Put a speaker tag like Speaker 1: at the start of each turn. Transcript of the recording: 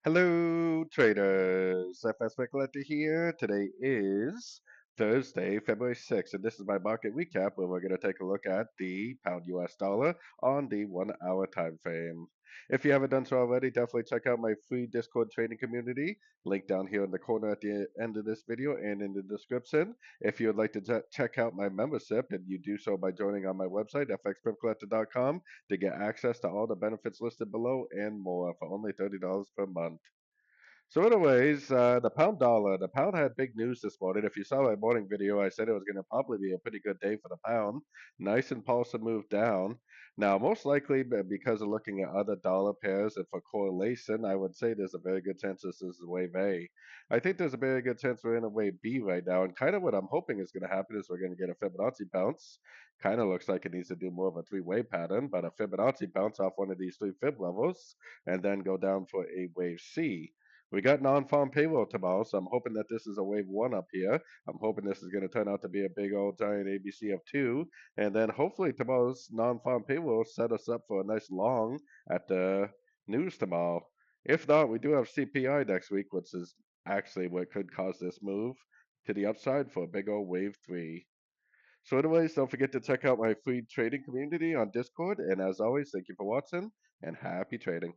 Speaker 1: Hello, traders. FX Pip Collector here. Today is Thursday, February 6th, and this is my market recap where we're going to take a look at the pound US dollar on the 1 hour time frame. If you haven't done so already, definitely check out my free Discord trading community. Link down here in the corner at the end of this video and in the description. If you would like to check out my membership, and you do so by joining on my website, fxpipcollector.com, to get access to all the benefits listed below and more for only $30 per month. So anyways, the pound dollar, the pound had big news this morning. If you saw my morning video, I said it was going to probably be a pretty good day for the pound. Nice impulsive move down. Now, most likely because of looking at other dollar pairs and for correlation, I would say there's a very good chance this is wave A. I think there's a very good chance we're in a wave B right now. And kind of what I'm hoping is going to happen is we're going to get a Fibonacci bounce. Kind of looks like it needs to do more of a three-way pattern, but a Fibonacci bounce off one of these three fib levels and then go down for a wave C. We got non-farm payroll tomorrow, so I'm hoping that this is a wave one up here. I'm hoping this is going to turn out to be a big old giant ABC of two, and then hopefully tomorrow's non-farm payroll set us up for a nice long at the news tomorrow. If not, we do have CPI next week, which is actually what could cause this move to the upside for a big old wave three. So anyways, don't forget to check out my free trading community on Discord, and as always, thank you for watching and happy trading.